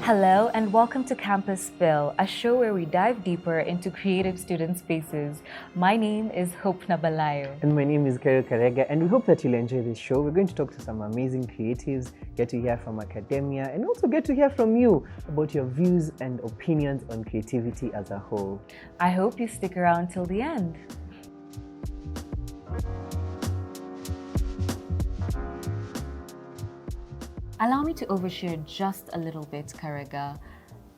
Hello and welcome to Campus Spill, a show where we dive deeper into creative student spaces. My name is Hope Nabalayo. And my name is Karega, and we hope that you'll enjoy this show. We're going to talk to some amazing creatives, get to hear from academia, and also get to hear from you about your views and opinions on creativity as a whole. I hope you stick around till the end. Allow me to overshare just a little bit, Karega.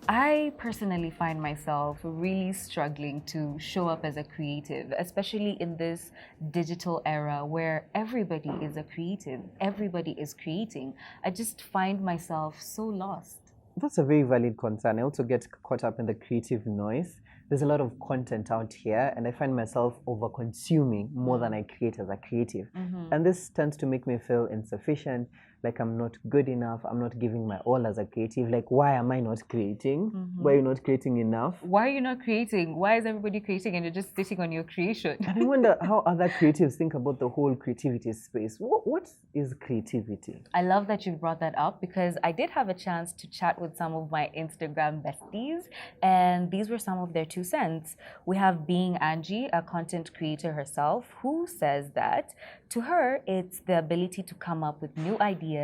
I personally find myself really struggling to show up as a creative, especially in this digital era where everybody is a creative, everybody is creating. I just find myself so lost. That's a very valid concern. I also get caught up in the creative noise. There's a lot of content out here, and I find myself over consuming more than I create as a creative. And this tends to make me feel insufficient, like I'm not good enough, I'm not giving my all as a creative. Like, why am I not creating? Why are you not creating enough? Why are you not creating? Why is everybody creating and you're just sitting on your creation? And I wonder how other creatives think about the whole creativity space. What is creativity? I love that you brought that up because I did have a chance to chat with some of my Instagram besties, and these were some of their 2 cents. We have Being Angie, a content creator herself, who says that to her, it's the ability to come up with new ideas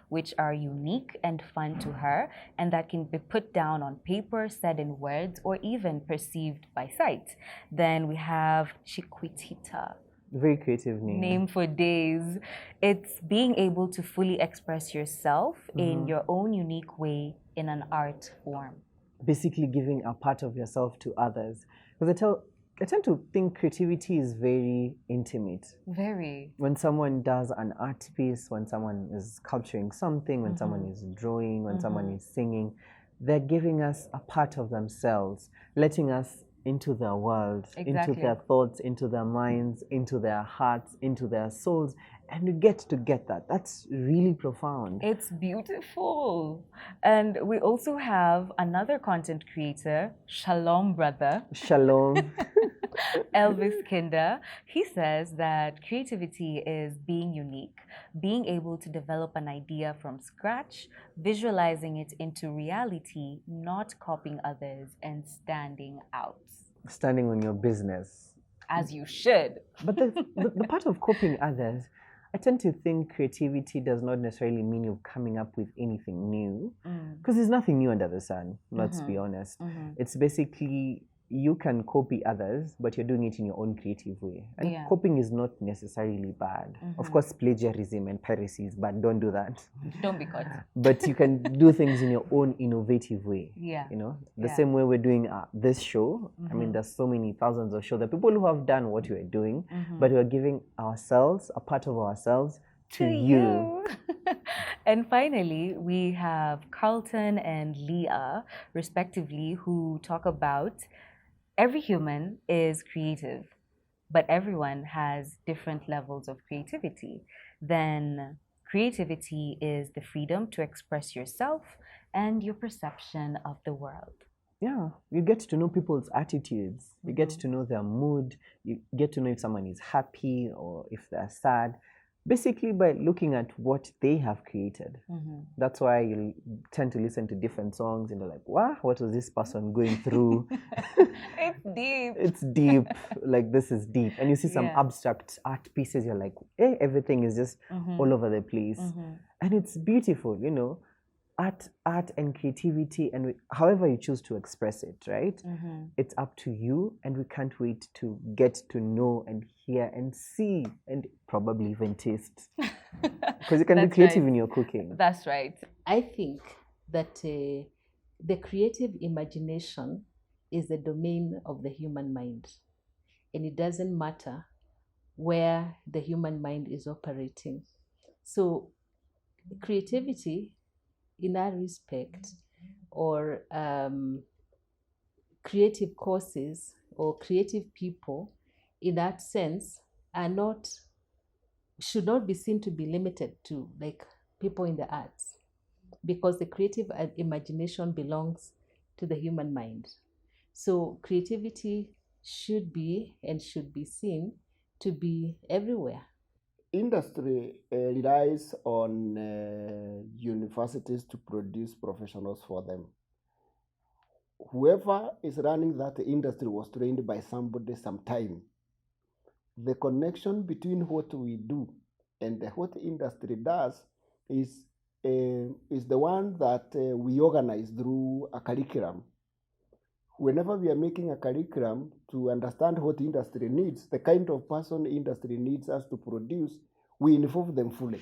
which are unique and fun to her, and that can be put down on paper, said in words, or even perceived by sight. Then we have Chiquitita. Very creative name. Name for days. It's being able to fully express yourself in your own unique way in an art form. Basically giving a part of yourself to others. Because I tend to think creativity is very intimate. Very. When someone does an art piece, when someone is sculpturing something, when someone is drawing, when someone is singing, they're giving us a part of themselves, letting us into their world, into their thoughts, into their minds, into their hearts, into their souls. And we get to get that. That's really profound. It's beautiful. And we also have another content creator, Shalom Brother. Shalom. Elvis Kinder. He says that creativity is being unique, being able to develop an idea from scratch, visualizing it into reality, not copying others, and standing out. Standing on your business. As you should. But the part of copying others, I tend to think creativity does not necessarily mean you're coming up with anything new, because there's nothing new under the sun, let's be honest. It's basically you can copy others, but you're doing it in your own creative way. And copying is not necessarily bad. Of course, plagiarism and piracy is bad. Don't do that. Don't be caught. But you can do things in your own innovative way. Yeah. You know, the same way we're doing this show. I mean, there's so many thousands of shows. There are people who have done what you are doing, but we're giving ourselves, a part of ourselves, to you. And finally, we have Carlton and Leah, respectively, who talk about every human is creative, but everyone has different levels of creativity. Then creativity is the freedom to express yourself and your perception of the world. Yeah, you get to know people's attitudes. You get to know their mood. You get to know if someone is happy or if they're sad. Basically, by looking at what they have created. That's why you tend to listen to different songs and you're like, wow, what was this person going through? It's deep. It's deep. Like, this is deep. And you see some abstract art pieces, you're like, hey, everything is just all over the place. And it's beautiful, you know. Art and creativity, and however you choose to express it, right? It's up to you, and we can't wait to get to know and hear and see and probably even taste. Because you can be creative in your cooking. That's right. I think that the creative imagination is the domain of the human mind, and it doesn't matter where the human mind is operating. So creativity, in that respect, or creative courses or creative people, in that sense, should not be seen to be limited to like people in the arts, because the creative imagination belongs to the human mind. So creativity should be and should be seen to be everywhere. industry relies on universities to produce professionals for them. Whoever is running that industry was trained by somebody sometime. The connection between what we do and what industry does is the one that we organize through a curriculum. Whenever we are making a curriculum to understand what industry needs, the kind of person industry needs us to produce, we involve them fully.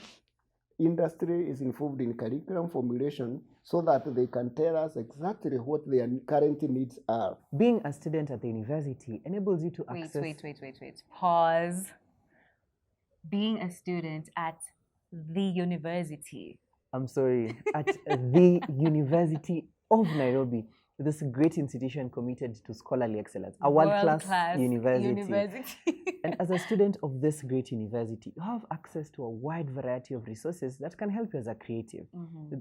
Industry is involved in curriculum formulation so that they can tell us exactly what their current needs are. Being a student at the university enables you to access... Wait. Pause. Being a student at the university. I'm sorry, at the University of Nairobi, this great institution committed to scholarly excellence, a world-class university. And as a student of this great university, you have access to a wide variety of resources that can help you as a creative.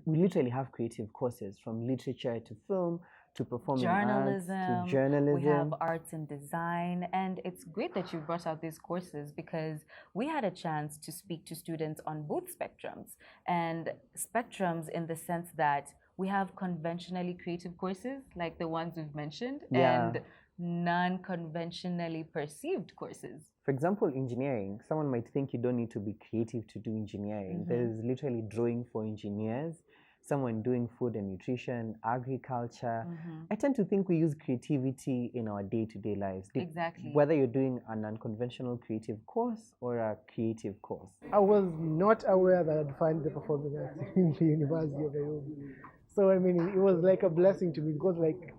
We literally have creative courses from literature to film to performing arts to journalism. We have arts and design, and it's great that you brought out these courses because we had a chance to speak to students on both spectrums, and spectrums in the sense that we have conventionally creative courses like the ones we've mentioned, and non-conventionally perceived courses. For example, engineering. Someone might think you don't need to be creative to do engineering. There is literally drawing for engineers, someone doing food and nutrition, agriculture. I tend to think we use creativity in our day-to-day lives. Exactly. Whether you're doing an unconventional creative course or a creative course. I was not aware that I'd find the performing arts in the University of Nairobi. So, I mean, it was like a blessing to me because, like,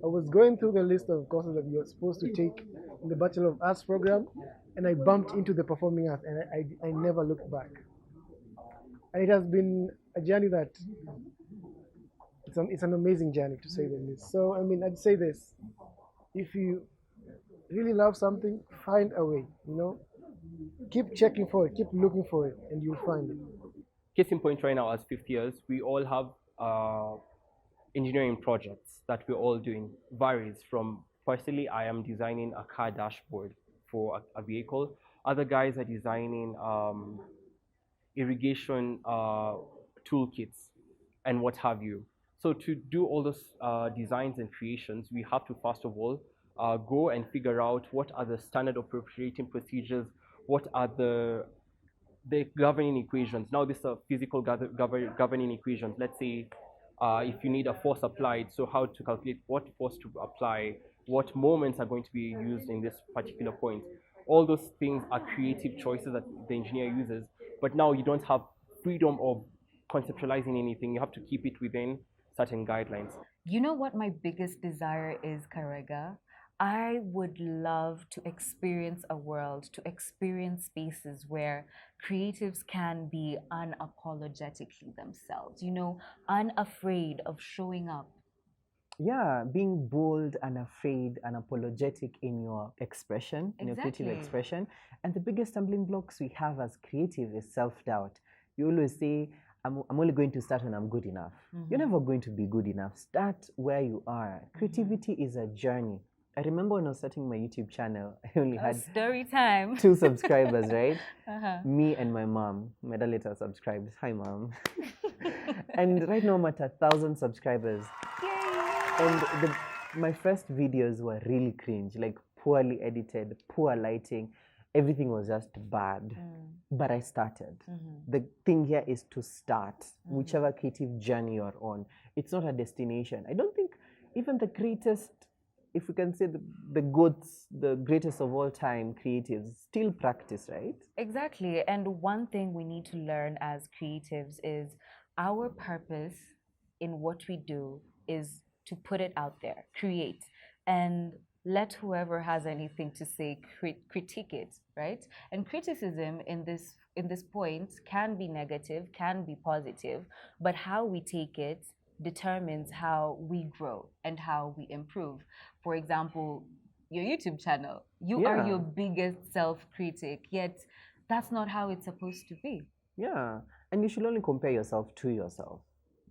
I was going through the list of courses that you're supposed to take in the Bachelor of Arts program, and I bumped into the performing arts, and I never looked back. And it has been a journey that it's an amazing journey, to say the least. So, I mean, I'd say this: if you really love something, find a way. You know, keep checking for it, keep looking for it, and you'll find it. Case in point, right now, as fifth years, we all have engineering projects that we're all doing. Varies from, personally, I am designing a car dashboard for a vehicle. Other guys are designing irrigation toolkits and what have you. So to do all those designs and creations, we have to first of all go and figure out what are the standard operating procedures, what are the governing equations. Now these are physical governing equations. Let's say if you need a force applied, so how to calculate what force to apply, what moments are going to be used in this particular point. All those things are creative choices that the engineer uses, but now you don't have freedom of conceptualizing anything. You have to keep it within certain guidelines. You know what my biggest desire is, Karega? I would love to experience a world, to experience spaces where creatives can be unapologetically themselves, you know, unafraid of showing up. Yeah, being bold, unafraid, unapologetic in your expression, in your creative expression. And the biggest stumbling blocks we have as creative is self-doubt. You always say, I'm only going to start when I'm good enough. You're never going to be good enough. Start where you are. Creativity is a journey. I remember when I was starting my YouTube channel, I only had story time. 2 subscribers, right? Me and my mom. My dad later subscribed. Hi, mom. And right now I'm at 1,000 subscribers. Yay! And my first videos were really cringe, like poorly edited, poor lighting. Everything was just bad. But I started. The thing here is to start, whichever creative journey you're on. It's not a destination. I don't think even the greatest, if we can say the goats, the greatest of all time creatives, still practice, right? Exactly. And one thing we need to learn as creatives is our purpose in what we do is to put it out there, create, and let whoever has anything to say critique it, right? And criticism in this point can be negative, can be positive, but how we take it determines how we grow and how we improve. For example, your YouTube channel, you are your biggest self-critic, yet that's not how it's supposed to be. Yeah, and you should only compare yourself to yourself,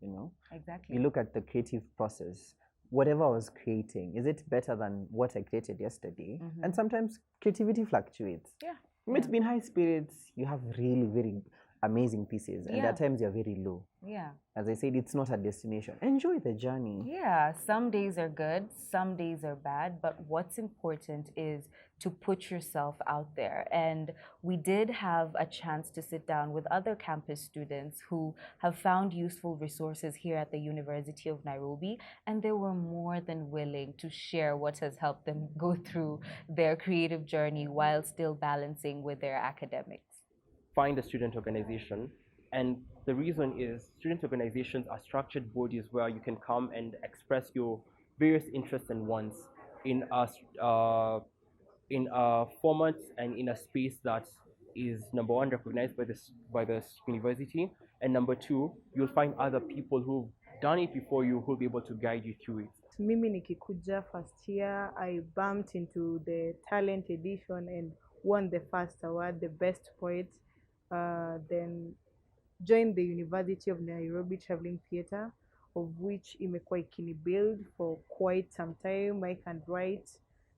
you know? Exactly. You look at the creative process. Whatever I was creating, is it better than what I created yesterday? And sometimes creativity fluctuates. Yeah. You might be in high spirits, you have really very amazing pieces, and at times you're very low. Yeah. As I said, it's not a destination. Enjoy the journey. Yeah, some days are good, some days are bad, but what's important is to put yourself out there. And we did have a chance to sit down with other campus students who have found useful resources here at the University of Nairobi, and they were more than willing to share what has helped them go through their creative journey while still balancing with their academics. Find a student organization, and the reason is student organizations are structured bodies where you can come and express your various interests and wants in a format and in a space that is, number one, recognized by the university, and number two, you'll find other people who've done it before you who'll be able to guide you through it. Mimi nikikuja first year, I bumped into the talent edition and won the first award, the best poet. Then joined the University of Nairobi Traveling Theatre, of which imekuwa ikinibuild for quite some time. I can write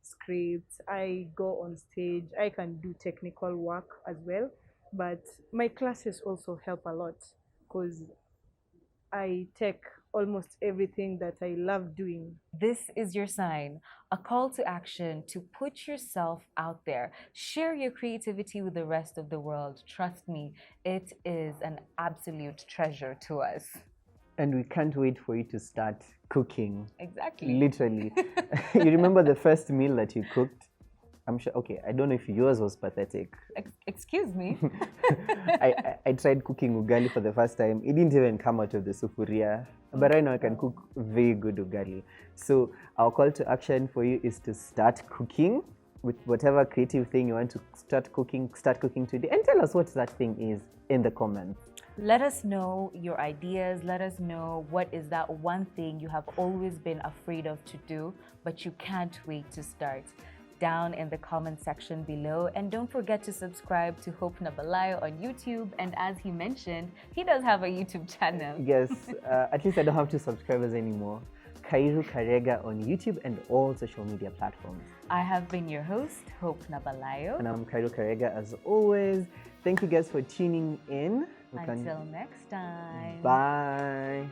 scripts, I go on stage, I can do technical work as well. But my classes also help a lot because I take almost everything that I love doing. This is your sign, a call to action to put yourself out there. Share your creativity with the rest of the world. Trust me, it is an absolute treasure to us. And we can't wait for you to start cooking. Exactly. Literally. You remember the first meal that you cooked? I'm sure, okay, I don't know if yours was pathetic. Excuse me. I tried cooking ugali for the first time. It didn't even come out of the sufuria. But right now I can cook very good ugali. So our call to action for you is to start cooking with whatever creative thing you want to start cooking today. And tell us what that thing is in the comments. Let us know your ideas. Let us know what is that one thing you have always been afraid of to do, but you can't wait to start. Down in the comment section below, and don't forget to subscribe to Hope Nabalayo on YouTube. And as he mentioned, he does have a YouTube channel. Yes, at least I don't have 2 subscribers anymore. Kairu Karega on YouTube and all social media platforms. I have been your host, Hope Nabalayo. And I'm Kairu Karega as always. Thank you guys for tuning in. Until next time. Bye.